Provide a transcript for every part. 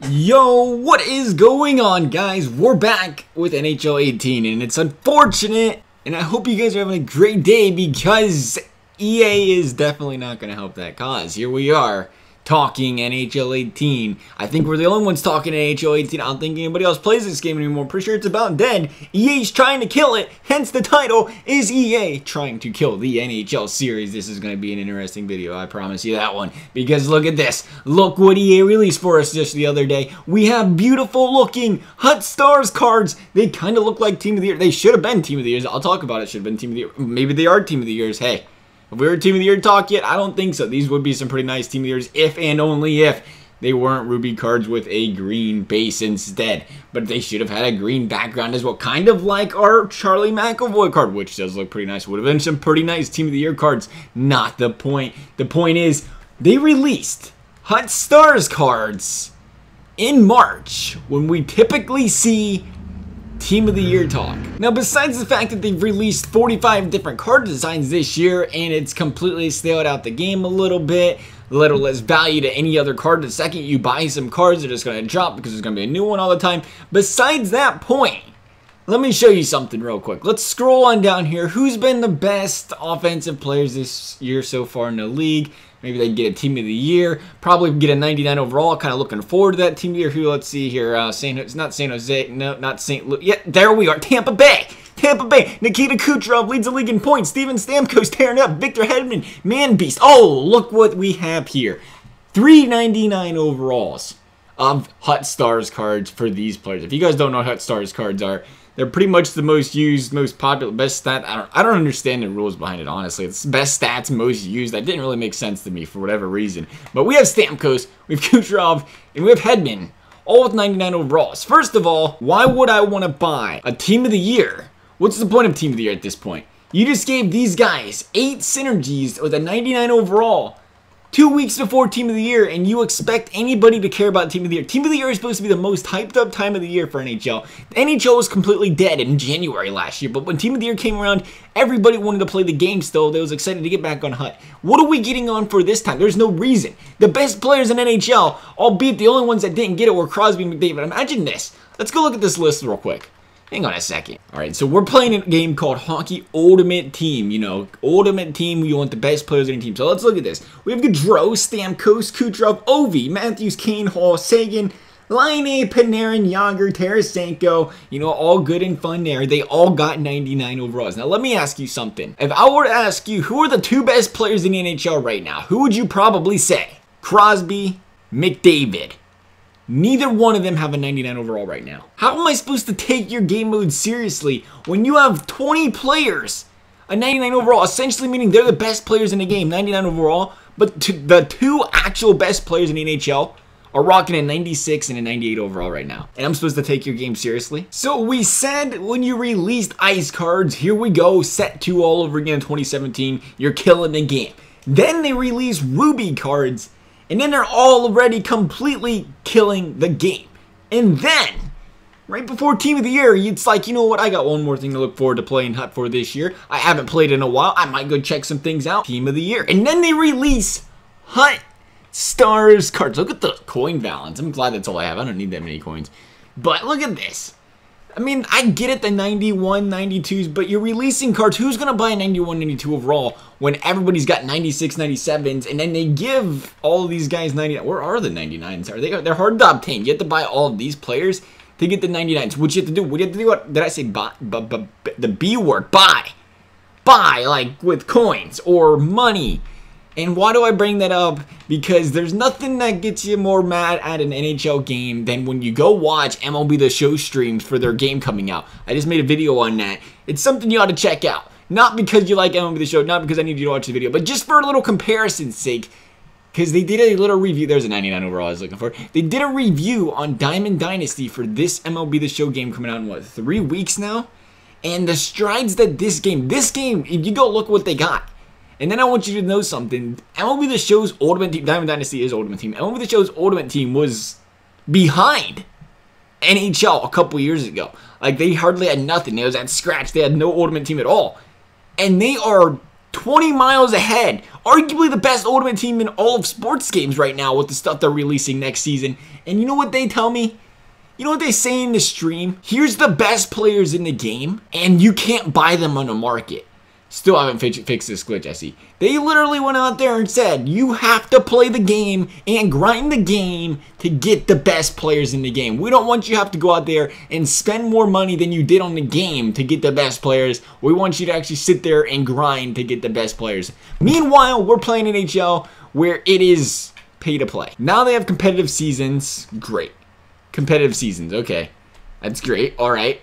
Yo, what is going on, guys? We're back with NHL 18, and it's unfortunate, and I hope you guys are having a great day because EA is definitely not going to help that cause. Here we are, talking NHL 18. I think we're the only ones talking NHL 18. I don't think anybody else plays this game anymore. Pretty sure it's about dead. EA's trying to kill it, hence the title is EA trying to kill the NHL series. This is going to be an interesting video, I promise you that one. Because look at this. Look what EA released for us just the other day. We have beautiful looking Hut Stars cards. They kind of look like Team of the Year. They should have been Team of the Years. I'll talk about it. Should have been Team of the Year. Maybe they are Team of the Years. Hey. If we were Team of the Year talk yet, I don't think so. These would be some pretty nice Team of the Years if and only if they weren't Ruby cards with a green base instead. But they should have had a green background as well. Kind of like our Charlie McAvoy card, which does look pretty nice. Would have been some pretty nice Team of the Year cards. Not the point. The point is, they released Hut Stars cards in March when we typically see Team of the Year talk. Now, besides the fact that they've released 45 different card designs this year and it's completely staled out the game a little bit, a little less value to any other card. The second you buy some cards, they're just going to drop because there's going to be a new one all the time. Besides that point, let me show you something real quick. Let's scroll on down here. Who's been the best offensive players this year so far in the league? Maybe they get a Team of the Year. Probably get a 99 overall. Kind of looking forward to that Team of the Year. Who? Let's see here. Not San Jose. No, not St. Louis. Yeah, there we are. Tampa Bay. Tampa Bay. Nikita Kucherov leads the league in points. Steven Stamkos tearing up. Victor Hedman. Man Beast. Oh, look what we have here. 399 overalls of Hut Stars cards for these players. If you guys don't know what Hut Stars cards are, they're pretty much the most used, most popular, best stat. I don't understand the rules behind it, honestly. It's best stats, most used. That didn't really make sense to me for whatever reason. But we have Stamkos, we have Kucherov, and we have Hedman, all with 99 overalls. First of all, why would I want to buy a Team of the Year? What's the point of Team of the Year at this point? You just gave these guys 8 synergies with a 99 overall 2 weeks before Team of the Year, and you expect anybody to care about Team of the Year. Team of the Year is supposed to be the most hyped up time of the year for NHL. The NHL was completely dead in January last year, but when Team of the Year came around, everybody wanted to play the game still. They was excited to get back on Hut. What are we getting on for this time? There's no reason. The best players in NHL, albeit the only ones that didn't get it were Crosby and McDavid. Imagine this. Let's go look at this list real quick. Hang on a second. Alright, so we're playing a game called Hockey Ultimate Team. You know, Ultimate Team, you want the best players in your team. So let's look at this. We have Gaudreau, Stamkos, Kucherov, Ovi, Matthews, Kane, Hall, Sagan, Laine, Panarin, Yager, Tarasenko. You know, all good and fun there. They all got 99 overalls. Now, let me ask you something. If I were to ask you, who are the 2 best players in the NHL right now? Who would you probably say? Crosby, McDavid. Neither one of them have a 99 overall right now. How am I supposed to take your game mode seriously when you have 20 players, a 99 overall, essentially meaning they're the best players in the game, 99 overall, but the 2 actual best players in the NHL are rocking a 96 and a 98 overall right now. And I'm supposed to take your game seriously? So we said when you released ice cards, here we go, set 2 all over again in 2017, you're killing the game. Then they released Ruby cards, and then they're already completely killing the game. And then, right before Team of the Year, it's like, you know what, I got one more thing to look forward to playing Hut for this year. I haven't played in a while. I might go check some things out. Team of the Year. And then they release Hut Stars cards. Look at the coin balance. I'm glad that's all I have. I don't need that many coins. But look at this. I mean, I get it, the 91, 92s, but you're releasing cards. Who's going to buy a 91, 92 overall when everybody's got 96, 97s, and then they give all of these guys 99? Where are the 99s? They're hard to obtain. You have to buy all of these players to get the 99s. What you have to do? What you have to do? What did I say? Buy, the B word. Buy. Buy, like with coins or money. And why do I bring that up? Because there's nothing that gets you more mad at an NHL game than when you go watch MLB The Show streams for their game coming out. I just made a video on that. It's something you ought to check out. Not because you like MLB The Show, not because I need you to watch the video, but just for a little comparison's sake. Because they did a little review. There's a 99 overall I was looking for. They did a review on Diamond Dynasty for this MLB The Show game coming out in, what, 3 weeks now? And the strides that this game, if you go look what they got. And then I want you to know something. MLB The Show's Ultimate Team, Diamond Dynasty is Ultimate Team. MLB The Show's Ultimate Team was behind NHL a couple years ago. Like, they hardly had nothing. They was at scratch. They had no Ultimate Team at all. And they are 20 miles ahead. Arguably the best Ultimate Team in all of sports games right now with the stuff they're releasing next season. And you know what they tell me? You know what they say in the stream? Here's the best players in the game, and you can't buy them on the market. Still haven't fixed this glitch, I see. They literally went out there and said, you have to play the game and grind the game to get the best players in the game. We don't want you to have to go out there and spend more money than you did on the game to get the best players. We want you to actually sit there and grind to get the best players. Meanwhile, we're playing NHL where it is pay to play. Now they have competitive seasons. Great. Competitive seasons. Okay. That's great. All right.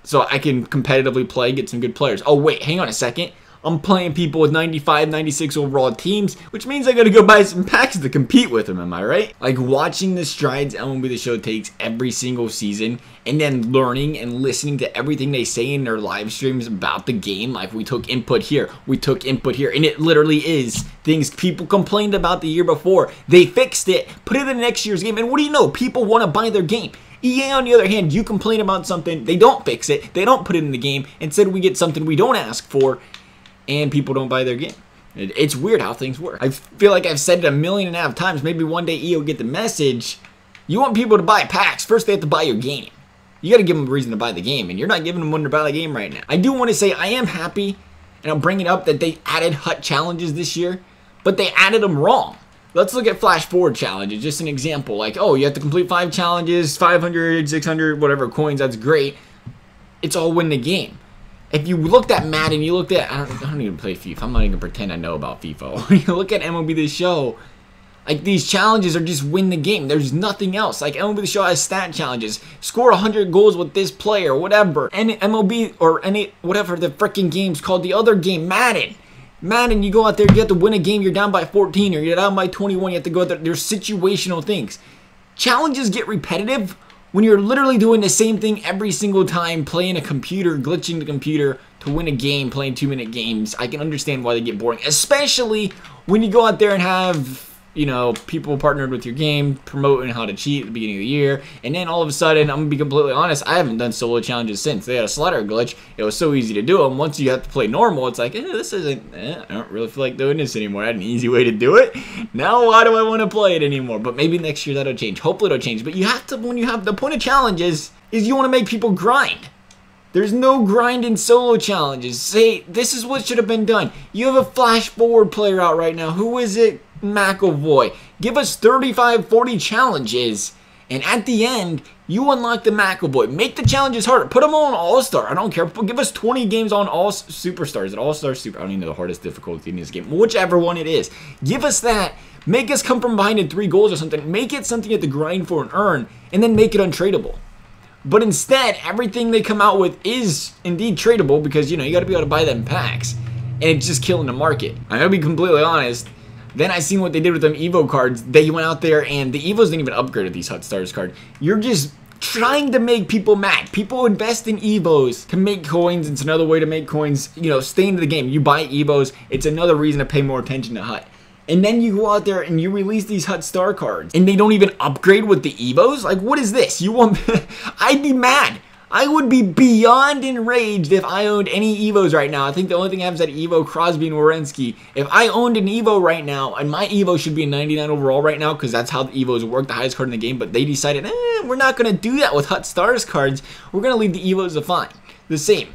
So I can competitively play, get some good players. Oh, wait, hang on a second. I'm playing people with 95, 96 overall teams, which means I gotta go buy some packs to compete with them, am I right? Like, watching the strides MLB The Show takes every single season, and then learning and listening to everything they say in their live streams about the game. Like, we took input here, we took input here, and it literally is things people complained about the year before. They fixed it, put it in next year's game, and what do you know? People want to buy their game. EA, on the other hand, you complain about something, they don't fix it, they don't put it in the game, instead we get something we don't ask for, and people don't buy their game. It's weird how things work. I feel like I've said it 1.5 million times, maybe one day EA will get the message. You want people to buy packs, first they have to buy your game. You gotta give them a reason to buy the game, and you're not giving them one to buy the game right now. I do want to say I am happy, and I'll bring it up, that they added HUT challenges this year, but they added them wrong. Let's look at flash forward challenges, just an example. Like, oh, you have to complete 5 challenges, 500, 600, whatever coins, that's great. It's all win the game. If you looked at Madden, you looked at, I don't even play FIFA. I'm not even gonna pretend I know about FIFA. When you look at MLB The Show, like, these challenges are just win the game. There's nothing else. Like, MLB The Show has stat challenges. Score 100 goals with this player, whatever. And MLB, or any, whatever the freaking game's called, the other game, Madden. Madden, you go out there, you have to win a game, you're down by 14, or you're down by 21, you have to go out there. There's situational things. Challenges get repetitive when you're literally doing the same thing every single time, playing a computer, glitching the computer to win a game, playing 2-minute games. I can understand why they get boring, especially when you go out there and have, you know, people partnered with your game, promoting how to cheat at the beginning of the year, and then all of a sudden, I'm gonna be completely honest, I haven't done solo challenges since. They had a slider glitch. It was so easy to do them. Once you have to play normal, it's like, this isn't, I don't really feel like doing this anymore. I had an easy way to do it. Now, why do I want to play it anymore? But maybe next year that'll change. Hopefully it'll change. But you have to, when you have, the point of challenges is you want to make people grind. There's no grind in solo challenges. Say, this is what should have been done. You have a flash forward player out right now. Who is it? McAvoy. Give us 35, 40 challenges, and at the end, you unlock the McAvoy. Make the challenges harder. Put them on All-Star. I don't care. Give us 20 games on All Superstars. All-Star Super. I don't even know the hardest difficulty in this game. Whichever one it is. Give us that. Make us come from behind in 3 goals or something. Make it something you have to grind for and earn, and then make it untradeable. But instead, everything they come out with is indeed tradable because, you know, you got to be able to buy them packs, and it's just killing the market. I'm going to be completely honest. Then I seen what they did with them Evo cards. They went out there and the Evos didn't even upgrade to these HUT Stars cards. You're just trying to make people mad. People invest in Evos to make coins. It's another way to make coins. You know, stay into the game. You buy Evos. It's another reason to pay more attention to HUT. And then you go out there and you release these HUT Star cards and they don't even upgrade with the Evos? Like, what is this? You want... I'd be mad. I would be beyond enraged if I owned any Evos right now. I think the only thing I have is that Evo, Crosby, and Werenski. If I owned an Evo right now, and my Evo should be a 99 overall right now because that's how the Evos work, the highest card in the game, but they decided, we're not going to do that with HUT Stars cards. We're going to leave the Evos the same.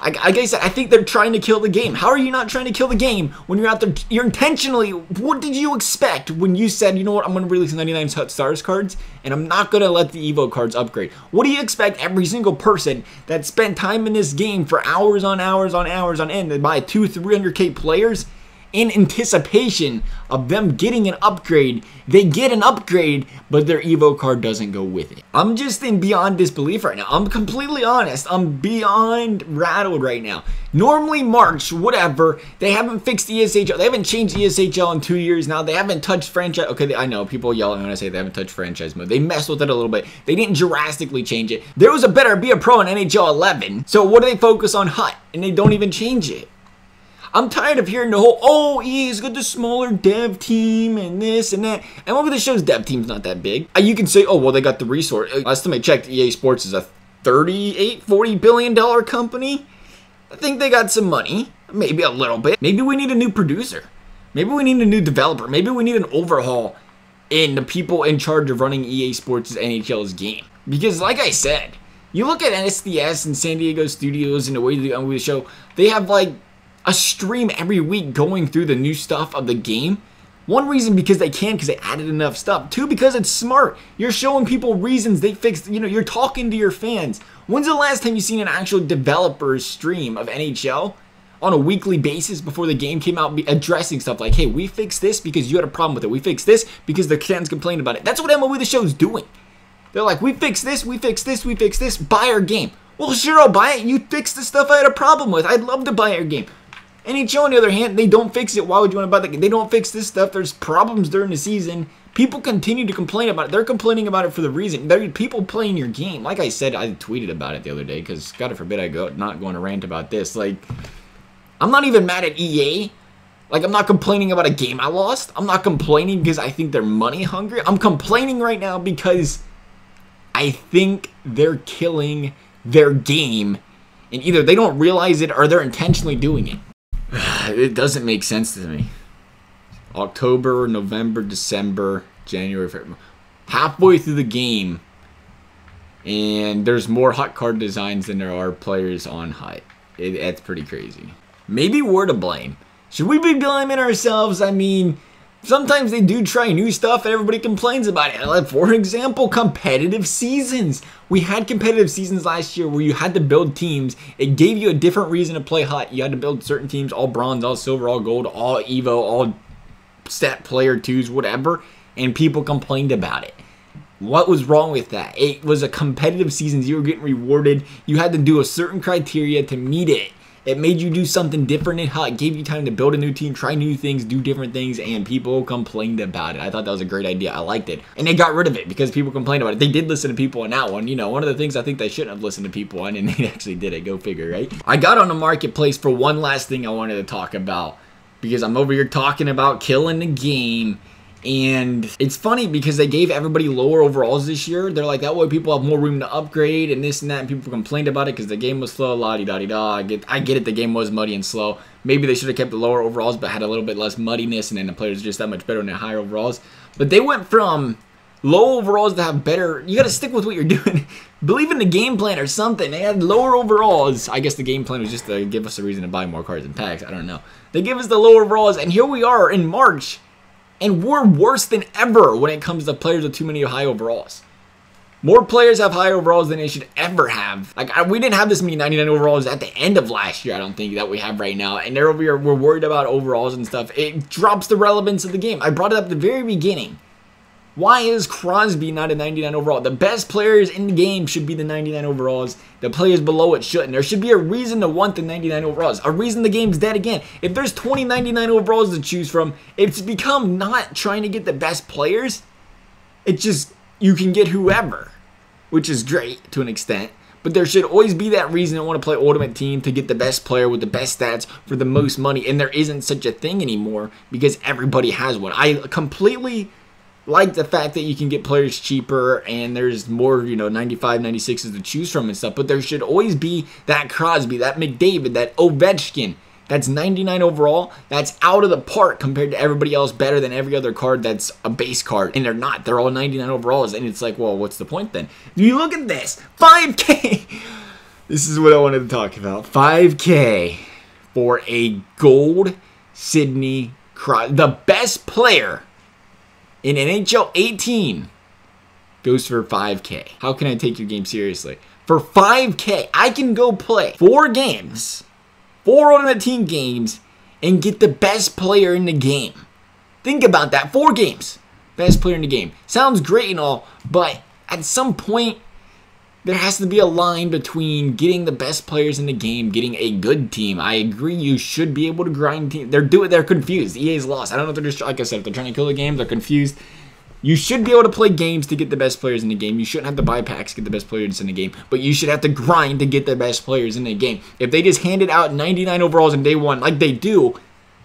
Like I said, I think they're trying to kill the game. How are you not trying to kill the game when you're out there? You're intentionally. What did you expect when you said, you know what, I'm going to release 99 HUT Stars cards and I'm not going to let the Evo cards upgrade? What do you expect every single person that spent time in this game for hours on hours on hours on end to buy 200-300K players in anticipation of them getting an upgrade? They get an upgrade, but their Evo card doesn't go with it. I'm just in beyond disbelief right now. I'm completely honest. I'm beyond rattled right now. Normally March, whatever, they haven't fixed ESHL. They haven't changed ESHL in 2 years now. They haven't touched franchise. Okay, I know people yelling when I say they haven't touched franchise mode. They messed with it a little bit. They didn't drastically change it. There was a better Be a Pro in NHL 11. So what do they focus on? HUT, and they don't even change it. I'm tired of hearing the whole, oh, EA's got the smaller dev team and this and that. And look at the show's dev team's not that big. You can say, oh, well, they got the resource. Last time I checked, EA Sports is a $38, $40 billion company. I think they got some money. Maybe a little bit. Maybe we need a new producer. Maybe we need a new developer. Maybe we need an overhaul in the people in charge of running EA Sports' NHL's game. Because like I said, you look at SDS and San Diego Studios and the way they do the show, they have like a stream every week going through the new stuff of the game. One reason because they can, because they added enough stuff. Two, because it's smart. You're showing people reasons they fixed, you're talking to your fans. When's the last time you've seen an actual developer stream of NHL on a weekly basis before the game came out addressing stuff like, hey, we fixed this because you had a problem with it. We fixed this because the fans complained about it. That's what MLB The Show is doing. They're like, we fixed this, we fixed this, we fixed this. Buy our game. Well, sure, I'll buy it. You fixed the stuff I had a problem with. I'd love to buy your game. NHL, on the other hand, they don't fix it. Why would you want to buy the game? They don't fix this stuff. There's problems during the season. People continue to complain about it. They're complaining about it for the reason. There are people playing your game. Like I said, I tweeted about it the other day because, God forbid, not going to rant about this. Like, I'm not even mad at EA. Like, I'm not complaining about a game I lost. I'm not complaining because I think they're money hungry. I'm complaining right now because I think they're killing their game. And either they don't realize it or they're intentionally doing it. It doesn't make sense to me. October, November, December, January, February. Halfway through the game, and there's more hot card designs than there are players on hot. That's pretty crazy. Maybe we're to blame. Should we be blaming ourselves? I mean, sometimes they do try new stuff and everybody complains about it. Like, for example, competitive seasons. We had competitive seasons last year where you had to build teams. It gave you a different reason to play hot. You had to build certain teams, all bronze, all silver, all gold, all Evo, all stat player twos, whatever. And people complained about it. What was wrong with that? It was a competitive season. You were getting rewarded. You had to do a certain criteria to meet it. It made you do something different in hot. It gave you time to build a new team, try new things, do different things, and people complained about it. I thought that was a great idea. I liked it. And they got rid of it because people complained about it. They did listen to people on that one. You know, one of the things I think they shouldn't have listened to people on, and they actually did it. Go figure, right? I got on the marketplace for one last thing I wanted to talk about because I'm over here talking about killing the game. And it's funny because they gave everybody lower overalls this year. They're like, that way people have more room to upgrade and this and that. And people complained about it because the game was slow, la-di-da-di-da. I get it, the game was muddy and slow. Maybe they should have kept the lower overalls but had a little bit less muddiness, and then the players are just that much better than the higher overalls. But they went from low overalls to have better. You got to stick with what you're doing. Believe in the game plan or something. They had lower overalls. I guess the game plan was just to give us a reason to buy more cards and packs. I don't know. They give us the lower overalls, and here we are in March. And we're worse than ever when it comes to players with too many high overalls. More players have high overalls than they should ever have. Like, we didn't have this many 99 overalls at the end of last year, I don't think, that we have right now. And they're over here, we're worried about overalls and stuff. It drops the relevance of the game. I brought it up at the very beginning. Why is Crosby not a 99 overall? The best players in the game should be the 99 overalls. The players below it shouldn't. There should be a reason to want the 99 overalls. A reason the game's dead again. If there's 20 99 overalls to choose from, it's become not trying to get the best players. It's just, you can get whoever, which is great to an extent. But there should always be that reason to want to play Ultimate Team to get the best player with the best stats for the most money. And there isn't such a thing anymore because everybody has one. I completely like the fact that you can get players cheaper and there's more, 95, 96s to choose from and stuff. But there should always be that Crosby, that McDavid, that Ovechkin. That's 99 overall. That's out of the park compared to everybody else, better than every other card that's a base card. And they're not. They're all 99 overalls. And it's like, well, what's the point then? You look at this. 5K. This is what I wanted to talk about. 5K for a gold Sidney Crosby. The best player in NHL 18 goes for 5K. How can I take your game seriously? For 5K, I can go play 4 games, 4 Ultimate Team games, and get the best player in the game. Think about that. 4 games. Best player in the game. Sounds great and all, but at some point, there has to be a line between getting the best players in the game, getting a good team. I agree, you should be able to grind teams. They're confused. EA's lost. I don't know if they're just, like I said, if they're trying to kill the game, they're confused. You should be able to play games to get the best players in the game. You shouldn't have to buy packs to get the best players in the game, but you should have to grind to get the best players in the game. If they just handed out 99 overalls in day 1, like they do,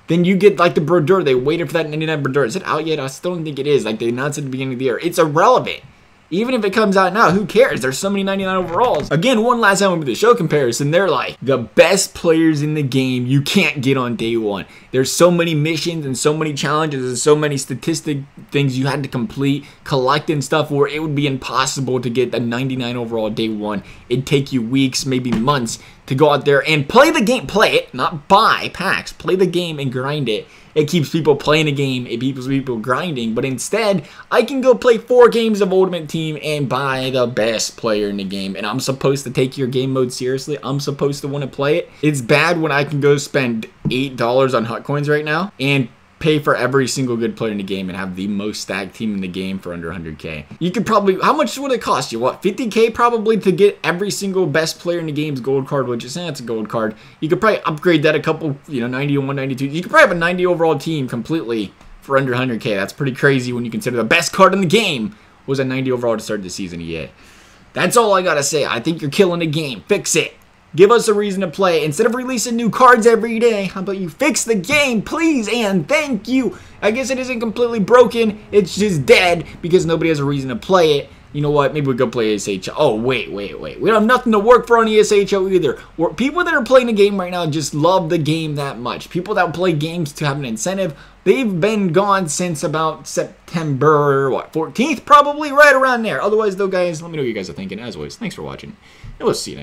then you get like the Brodeur. They waited for that 99 Brodeur. Is it out yet? I still don't think it is. Like they announced at the beginning of the year. It's irrelevant. Even if it comes out now, who cares? There's so many 99 overalls. Again, one last time with the show comparison, they're like the best players in the game you can't get on day one. There's so many missions and so many challenges and so many statistic things you had to complete, collect and stuff where it would be impossible to get the 99 overall day one. It'd take you weeks, maybe months to go out there and play the game. Play it, not buy packs. Play the game and grind it. It keeps people playing the game. It keeps people grinding. But instead, I can go play 4 games of Ultimate Team and buy the best player in the game. And I'm supposed to take your game mode seriously. I'm supposed to want to play it. It's bad when I can go spend $8 on Hut Coins right now and pay for every single good player in the game and have the most stacked team in the game for under 100K. You could probably, how much would it cost you? What, 50K probably to get every single best player in the game's gold card, which is, it's a gold card. You could probably upgrade that a couple, 90 and 192. You could probably have a 90 overall team completely for under 100K. That's pretty crazy when you consider the best card in the game was a 90 overall to start the season, EA. That's all I gotta say. I think you're killing the game. Fix it. Give us a reason to play. Instead of releasing new cards every day, how about you fix the game, please, and thank you. I guess it isn't completely broken. It's just dead because nobody has a reason to play it. You know what? Maybe we go play ESHL. Oh, wait. We don't have nothing to work for on ESHL either. People that are playing the game right now just love the game that much. People that play games to have an incentive, they've been gone since about September, 14th? Probably right around there. Otherwise, though, guys, let me know what you guys are thinking. As always, thanks for watching, and we'll see you next time.